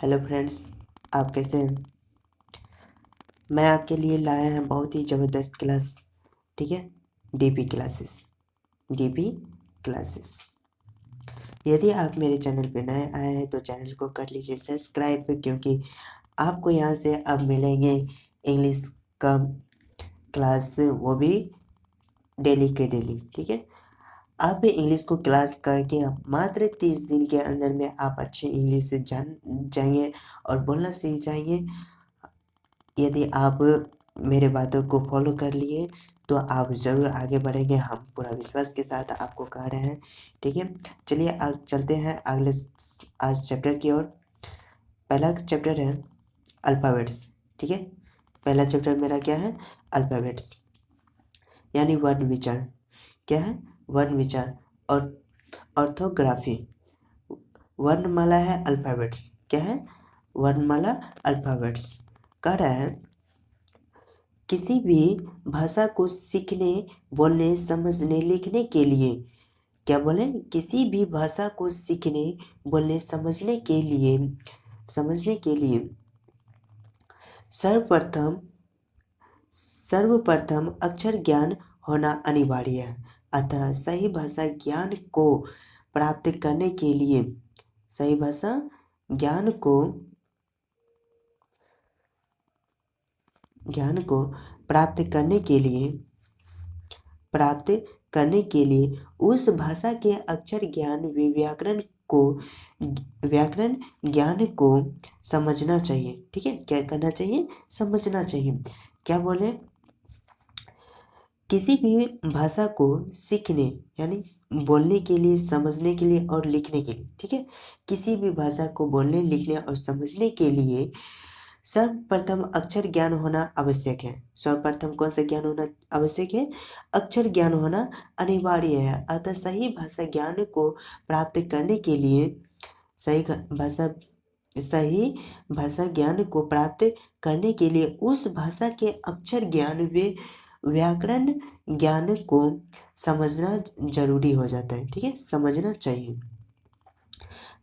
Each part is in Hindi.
हेलो फ्रेंड्स, आप कैसे हैं। मैं आपके लिए लाया है बहुत ही ज़बरदस्त क्लास। ठीक है, डीपी क्लासेस। DP classes. यदि आप मेरे चैनल पे नए आए हैं तो चैनल को कर लीजिए सब्सक्राइब, क्योंकि आपको यहाँ से अब मिलेंगे इंग्लिश का क्लास, वो भी डेली के डेली। ठीक है, आप इंग्लिश को क्लास करके मात्र 30 दिन के अंदर में आप अच्छे इंग्लिश जान जाएंगे और बोलना सीख जाएंगे। यदि आप मेरे बातों को फॉलो कर लिए तो आप ज़रूर आगे बढ़ेंगे, हम पूरा विश्वास के साथ आपको कह रहे हैं। ठीक है, चलिए आज चलते हैं अगले आज चैप्टर की ओर। पहला चैप्टर है अल्फ़ाबेट्स। ठीक है, पहला चैप्टर मेरा क्या है? अल्फ़ाबेट्स, यानी वर्ण विचार। क्या है? वर्ण विचार और ऑर्थोग्राफी। वर्णमाला है अल्फ़ाबेट्स। क्या है? वर्णमाला अल्फ़ाबेट्स। कह रहा है किसी भी भाषा को सीखने, बोलने, समझने, लिखने के लिए, क्या बोले? किसी भी भाषा को सीखने, बोलने, समझने के लिए सर्वप्रथम सर्वप्रथम अक्षर ज्ञान होना अनिवार्य है। अतः सही भाषा ज्ञान को प्राप्त करने के लिए, सही भाषा ज्ञान को प्राप्त करने के लिए उस भाषा के अक्षर ज्ञान व्याकरण ज्ञान को समझना चाहिए। ठीक है, क्या करना चाहिए? समझना चाहिए। क्या बोले? किसी भी भाषा को सीखने, यानी बोलने के लिए, समझने के लिए और लिखने के लिए। ठीक है, किसी भी भाषा को बोलने, लिखने और समझने के लिए सर्वप्रथम अक्षर ज्ञान होना आवश्यक है। सर्वप्रथम कौन सा ज्ञान होना आवश्यक है? अक्षर ज्ञान होना अनिवार्य है। अतः सही भाषा ज्ञान को प्राप्त करने के लिए, सही भाषा ज्ञान को प्राप्त करने के लिए उस भाषा के अक्षर ज्ञान व व्याकरण ज्ञान को समझना जरूरी हो जाता है। ठीक है, समझना चाहिए।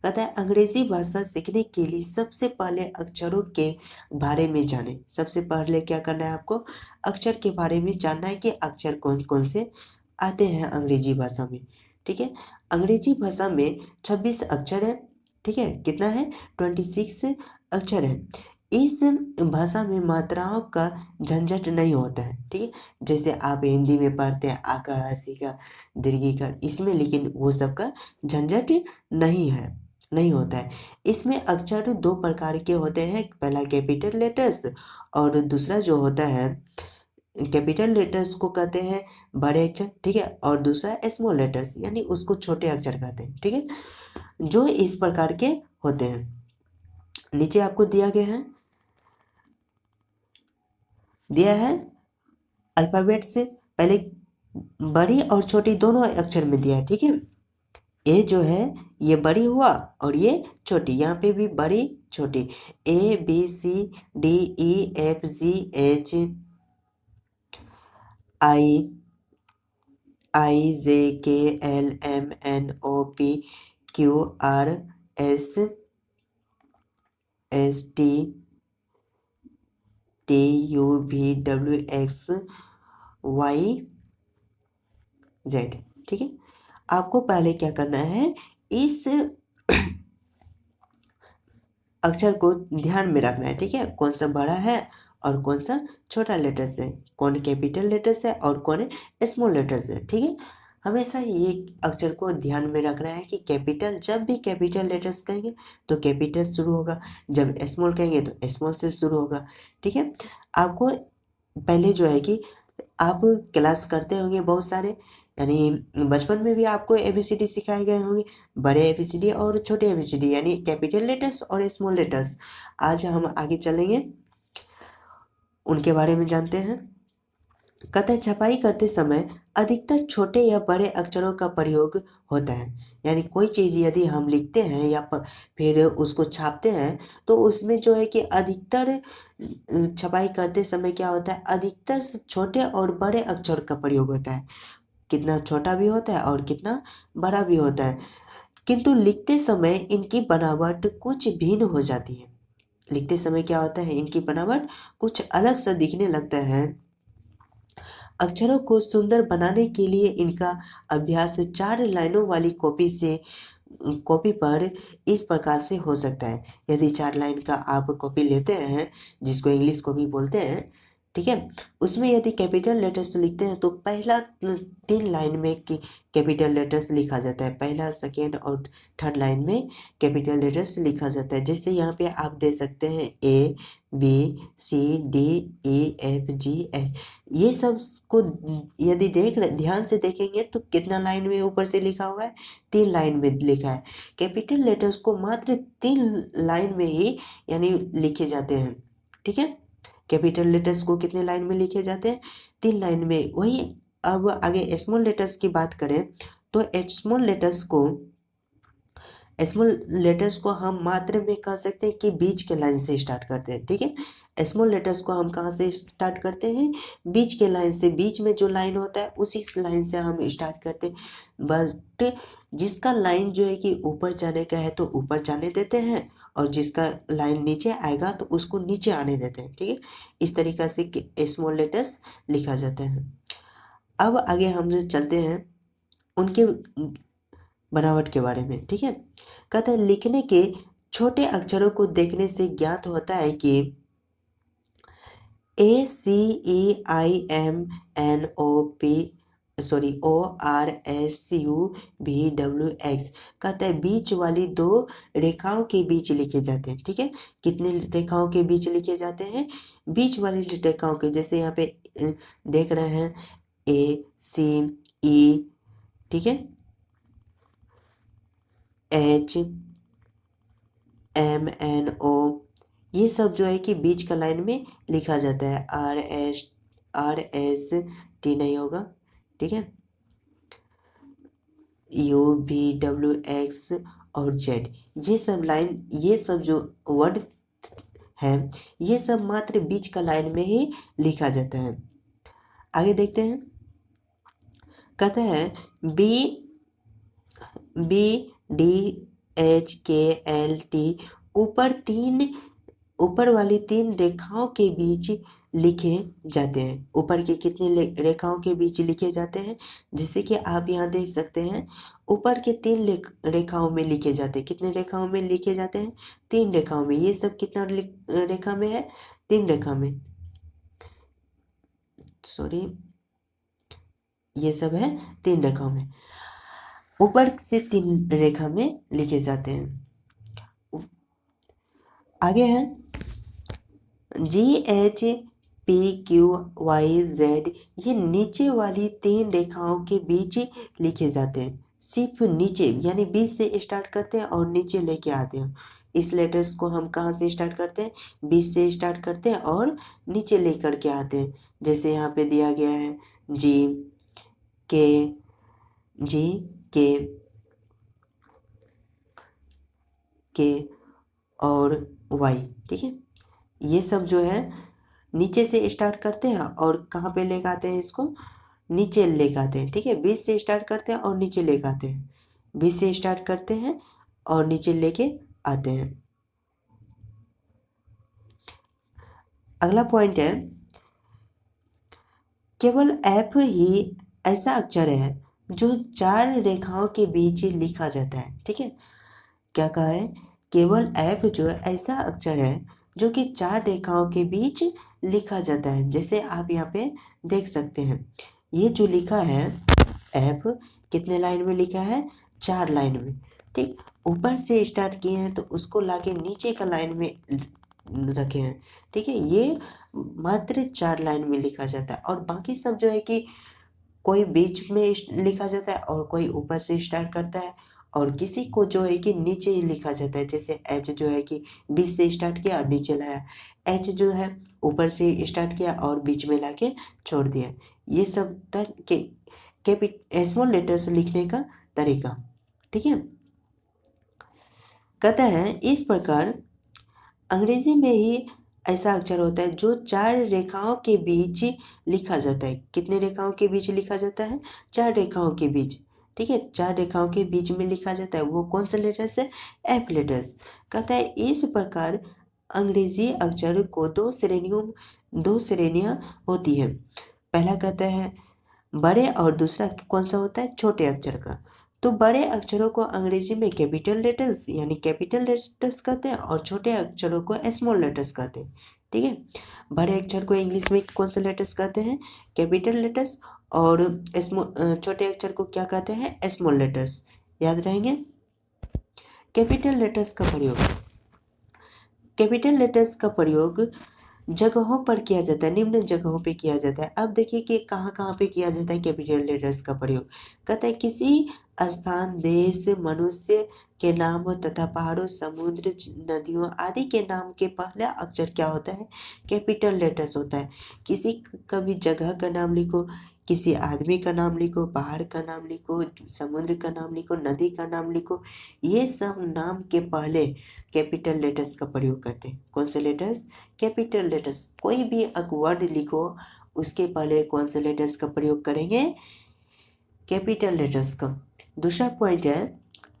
कहता है अंग्रेजी भाषा सीखने के लिए सबसे पहले अक्षरों के बारे में जाने। सबसे पहले क्या करना है आपको? अक्षर के बारे में जानना है कि अक्षर कौन कौन से आते हैं अंग्रेजी भाषा में। ठीक है, अंग्रेजी भाषा में 26 अक्षर है। ठीक है, कितना है? 26 अक्षर है। इस भाषा में मात्राओं का झंझट नहीं होता है। ठीक है, जैसे आप हिंदी में पढ़ते हैं आकार, हर्षिकार, दीर्घिकार, इसमें लेकिन वो सब का झंझट नहीं होता है। इसमें अक्षर दो प्रकार के होते हैं, पहला कैपिटल लेटर्स और दूसरा जो होता है, कैपिटल लेटर्स को कहते हैं बड़े अक्षर। ठीक है, और दूसरा स्मॉल लेटर्स, यानी उसको छोटे अक्षर कहते हैं। ठीक है, जो इस प्रकार के होते हैं। नीचे आपको दिया है अल्फाबेट से पहले बड़ी और छोटी दोनों अक्षर में दिया है। ठीक है, ए जो है ये बड़ी हुआ और ये छोटी, यहाँ पे भी बड़ी छोटी, ABCDEFGH IJKLMNOPQRSTUVWXYZ। ठीक है, आपको पहले क्या करना है? इस अक्षर को ध्यान में रखना है। ठीक है, कौन सा बड़ा है और कौन सा छोटा लेटर्स है, कौन कैपिटल लेटर्स है और कौन स्मॉल लेटर्स है। ठीक है, हमेशा ये अक्षर को ध्यान में रखना है कि कैपिटल, जब भी कैपिटल लेटर्स कहेंगे तो कैपिटल शुरू होगा, जब स्मॉल कहेंगे तो स्मॉल से शुरू होगा। ठीक है, आपको पहले जो है कि आप क्लास करते होंगे बहुत सारे, यानी बचपन में भी आपको ABCD सिखाए गए होंगे, बड़े ABCD और छोटे ABCD, यानी कैपिटल लेटर्स और स्मॉल लेटर्स। आज हम आगे चलेंगे, उनके बारे में जानते हैं। कहता है छपाई करते समय अधिकतर छोटे या बड़े अक्षरों का प्रयोग होता है। यानी कोई चीज़ यदि हम लिखते हैं या फिर उसको छापते हैं तो उसमें जो है कि अधिकतर छपाई करते समय क्या होता है? अधिकतर छोटे और बड़े अक्षर का प्रयोग होता है। कितना छोटा भी होता है और कितना बड़ा भी होता है, किंतु लिखते समय इनकी बनावट कुछ भिन्न हो जाती है। लिखते समय क्या होता है, इनकी बनावट कुछ अलग सा दिखने लगता है। अक्षरों को सुंदर बनाने के लिए इनका अभ्यास 4 लाइनों वाली कॉपी पर इस प्रकार से हो सकता है। यदि 4 लाइन का आप कॉपी लेते हैं, जिसको इंग्लिश कॉपी बोलते हैं, ठीक है, उसमें यदि कैपिटल लेटर्स लिखते हैं तो पहला 3 लाइन में कैपिटल लेटर्स लिखा जाता है, पहला, सेकेंड और थर्ड लाइन में कैपिटल लेटर्स लिखा जाता है। जैसे यहाँ पे आप दे सकते हैं ABCDEFGH, ये सब को यदि ध्यान से देखेंगे तो कितना लाइन में ऊपर से लिखा हुआ है, 3 लाइन में लिखा है। कैपिटल लेटर्स को मात्र 3 लाइन में ही यानी लिखे जाते हैं, ठीक है। कैपिटल लेटर्स को कितने लाइन में लिखे जाते हैं, 3 लाइन में। वही अब आगे स्मॉल लेटर्स की बात करें तो स्मॉल लेटर्स को हम मात्र में कह सकते हैं कि बीच के लाइन से स्टार्ट करते हैं, ठीक है। स्मॉल लेटर्स को हम कहाँ से स्टार्ट करते हैं, बीच के लाइन से। बीच में जो लाइन होता है उसी लाइन से हम स्टार्ट करते हैं। बट जिसका लाइन जो है कि ऊपर जाने का है तो ऊपर जाने देते हैं, और जिसका लाइन नीचे आएगा तो उसको नीचे आने देते हैं, ठीक है। इस तरीक़ा से स्मॉल लेटर्स लिखा जाता है। अब आगे हम चलते हैं उनके बनावट के बारे में, ठीक है। कहते हैं लिखने के छोटे अक्षरों को देखने से ज्ञात होता है कि ACEIMNOPORSUVWX कहता है बीच वाली 2 रेखाओं के बीच लिखे जाते हैं, ठीक है। कितने रेखाओं के बीच लिखे जाते हैं, बीच वाली रेखाओं के। जैसे यहाँ पे देख रहे हैं ACE, ठीक है, HMNO, ये सब जो है कि बीच का लाइन में लिखा जाता है। RST नहीं होगा, ठीक है, UVWX और Z, ये सब लाइन, ये सब जो वर्ड है, ये सब मात्र बीच का लाइन में ही लिखा जाता है। आगे देखते हैं, कहता है BDHKLT ऊपर वाली 3 रेखाओं के बीच लिखे जाते हैं। ऊपर के कितनी रेखाओं के बीच लिखे जाते हैं, जिससे कि आप यहाँ देख सकते हैं ऊपर के 3 रेखाओं में लिखे जाते हैं। कितने रेखाओं में लिखे जाते हैं, 3 रेखाओं में। ये सब कितना रेखा में है, 3 रेखा में, सॉरी, ये सब है 3 रेखाओं में, ऊपर से 3 रेखा में लिखे जाते हैं। आगे है GHPQYZ, ये नीचे वाली 3 रेखाओं के बीच लिखे जाते हैं। सिर्फ नीचे, यानी बीच से स्टार्ट करते हैं और नीचे लेके आते हैं। इस लेटर्स को हम कहाँ से स्टार्ट करते हैं, बीच से स्टार्ट करते हैं और नीचे लेकर के आते हैं। जैसे यहाँ पे दिया गया है GK और Y, ठीक है। ये सब जो है नीचे से स्टार्ट करते हैं और कहाँ पे लेकर आते हैं, इसको नीचे लेकर आते हैं, ठीक है। बीच से स्टार्ट करते हैं और नीचे लेकर आते हैं, बीच से स्टार्ट करते हैं और नीचे लेके आते हैं। अगला पॉइंट है, केवल F ही ऐसा अक्षर है जो 4 रेखाओं के बीच लिखा जाता है, ठीक है। क्या कहा है, केवल F जो ऐसा अक्षर है जो कि 4 रेखाओं के बीच लिखा जाता है। जैसे आप यहाँ पे देख सकते हैं, ये जो लिखा है F कितने लाइन में लिखा है, 4 लाइन में, ठीक। ऊपर से स्टार्ट किए हैं तो उसको लाके नीचे का लाइन में रखे हैं, ठीक है। ये मात्र 4 लाइन में लिखा जाता है, और बाकी सब जो है कि कोई बीच में लिखा जाता है और कोई ऊपर से स्टार्ट करता है, और किसी को जो है कि नीचे ही लिखा जाता है। जैसे H जो है कि बीच से स्टार्ट किया और नीचे लाया, H जो है ऊपर से स्टार्ट किया और बीच में लाके छोड़ दिया। ये सब स्मॉल लेटर्स लिखने का तरीका, ठीक है। कहता है इस प्रकार अंग्रेजी में ही ऐसा अक्षर होता है जो 4 रेखाओं के बीच लिखा जाता है। कितने रेखाओं के बीच लिखा जाता है, 4 रेखाओं के बीच, ठीक है। 4 रेखाओं के बीच में लिखा जाता है, वो कौन सा लेटर्स है, F लेटर्स। कहता है इस प्रकार अंग्रेजी अक्षर को दो श्रेणियां होती है। पहला कहता है बड़े और दूसरा कौन सा होता है, छोटे अक्षर का। तो बड़े अक्षरों को अंग्रेजी में कैपिटल लेटर्स यानी कैपिटल लेटर्स कहते हैं और छोटे अक्षरों को स्मॉल लेटर्स कहते हैं। ठीक है, बड़े अक्षर को इंग्लिश में कौन से लेटर्स कहते हैं, कैपिटल लेटर्स, और छोटे अक्षर को क्या कहते हैं, स्मॉल लेटर्स। याद रहेंगे। कैपिटल लेटर्स का प्रयोग, कैपिटल लेटर्स का प्रयोग जगहों पर किया जाता है, निम्न जगहों पे किया जाता है। अब देखिए कि कहाँ कहाँ पे किया जाता है कैपिटल लेटर्स का प्रयोग। कहता है किसी स्थान, देश, मनुष्य के नाम तथा पहाड़ों, समुद्र, नदियों आदि के नाम के पहला अक्षर क्या होता है, कैपिटल लेटर्स होता है। किसी कभी जगह का नाम लिखो, किसी आदमी का नाम लिखो, पहाड़ का नाम लिखो, समुद्र का नाम लिखो, नदी का नाम लिखो, ये सब नाम के पहले कैपिटल लेटर्स का प्रयोग करते हैं। कौन से लेटर्स, कैपिटल लेटर्स। कोई भी एक वर्ड लिखो उसके पहले कौन से लेटर्स का प्रयोग करेंगे, कैपिटल लेटर्स का। दूसरा पॉइंट है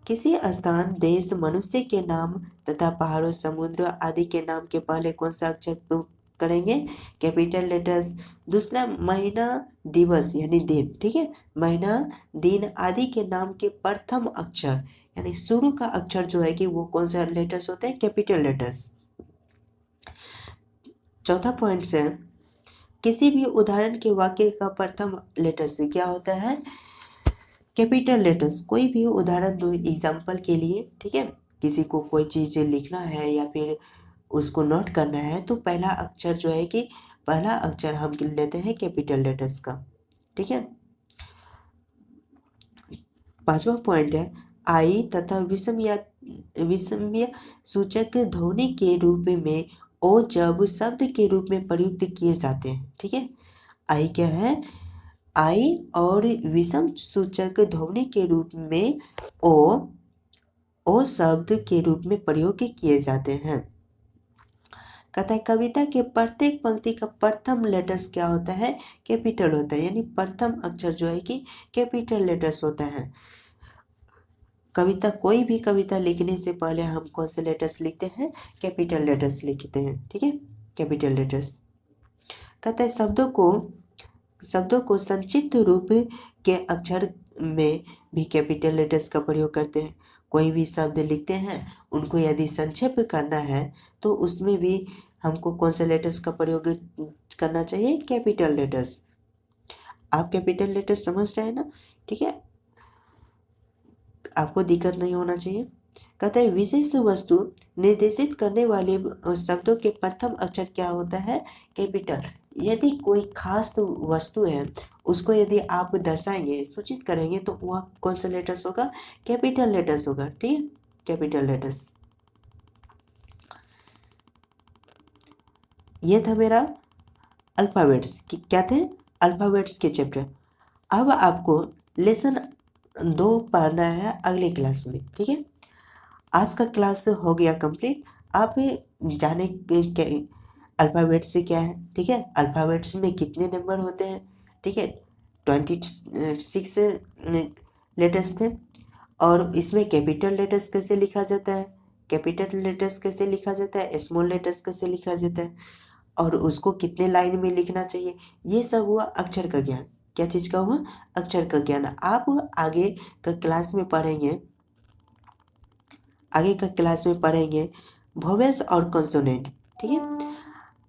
किसी स्थान, देश, मनुष्य के नाम तथा पहाड़ों, समुद्र आदि के नाम के पहले कौन सा अक्षर प्रयोग करेंगे, कैपिटल लेटर्स। दूसरा महीना, दिवस यानी दिन, ठीक है, महीना, दिन आदि के नाम के प्रथम अक्षर यानी शुरू का अक्षर जो है कि वो कौन सा लेटर्स होते हैं, कैपिटल लेटर्स। चौथा पॉइंट से किसी भी उदाहरण के वाक्य का प्रथम लेटर से क्या होता है, कैपिटल लेटर्स। कोई भी उदाहरण दो एग्जाम्पल के लिए, ठीक है, किसी को कोई चीज़ लिखना है या फिर उसको नोट करना है तो पहला अक्षर जो है कि पहला अक्षर हम लेते हैं कैपिटल लेटर्स का। ठीक है, पांचवा पॉइंट है आई तथा विषम्य सूचक ध्वनि के रूप में ओ जब शब्द के रूप में प्रयुक्त किए जाते हैं। ठीक है, आई क्या है, आई और विषम सूचक ध्वनि के रूप में ओ शब्द के रूप में प्रयोग किए जाते हैं। कहता है कविता के प्रत्येक पंक्ति का प्रथम लेटर्स क्या होता है, कैपिटल होता है, यानी प्रथम अक्षर जो है कि कैपिटल लेटर्स होता है। कविता, कोई भी कविता लिखने से पहले हम कौन से लेटर्स लिखते हैं, कैपिटल लेटर्स लिखते हैं। ठीक है, कैपिटल लेटर्स। कहता है शब्दों को संक्षिप्त रूप के अक्षर में भी कैपिटल लेटर्स का प्रयोग करते हैं। कोई भी शब्द लिखते हैं उनको यदि संक्षेप करना है तो उसमें भी हमको कौन से लेटर्स का प्रयोग करना चाहिए, कैपिटल लेटर्स। आप कैपिटल लेटर्स समझ रहे हैं ना, ठीक है, आपको दिक्कत नहीं होना चाहिए। कहता है विशेष वस्तु निर्देशित करने वाले शब्दों के प्रथम अक्षर क्या होता है, कैपिटल। यदि कोई खास वस्तु है उसको यदि आप दर्शाएंगे, सूचित करेंगे तो वह कौन सा लेटर्स होगा, कैपिटल लेटर्स होगा। ठीक है, कैपिटल लेटर्स। ये था मेरा अल्फ़ाबेट्स की, क्या थे, अल्फ़ाबेट्स के चैप्टर। अब आपको लेसन 2 पढ़ना है अगले क्लास में। ठीक है, आज का क्लास हो गया कंप्लीट। आप जाने के अल्फ़ाबेट्स से क्या है, ठीक है, अल्फ़ाबेट्स में कितने नंबर होते हैं, ठीक है, 26 लेटर्स थे। और इसमें कैपिटल लेटर्स कैसे लिखा जाता है, कैपिटल लेटर्स कैसे लिखा जाता है, स्मॉल लेटर्स कैसे लिखा जाता है, और उसको कितने लाइन में लिखना चाहिए, ये सब हुआ अक्षर का ज्ञान। क्या चीज़ का हुआ, अक्षर का ज्ञान। आप आगे का क्लास में पढ़ेंगे, आगे का क्लास में पढ़ेंगे वोवेल्स और कॉन्सोनेंट। ठीक है,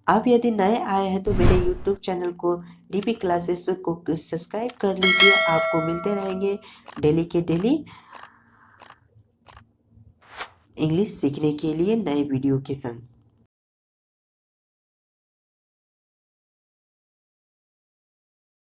आप यदि नए आए हैं तो मेरे यूट्यूब चैनल को डीपी क्लासेस को सब्सक्राइब कर लीजिए। आपको मिलते रहेंगे डेली के डेली इंग्लिश सीखने के लिए नए वीडियो के संग।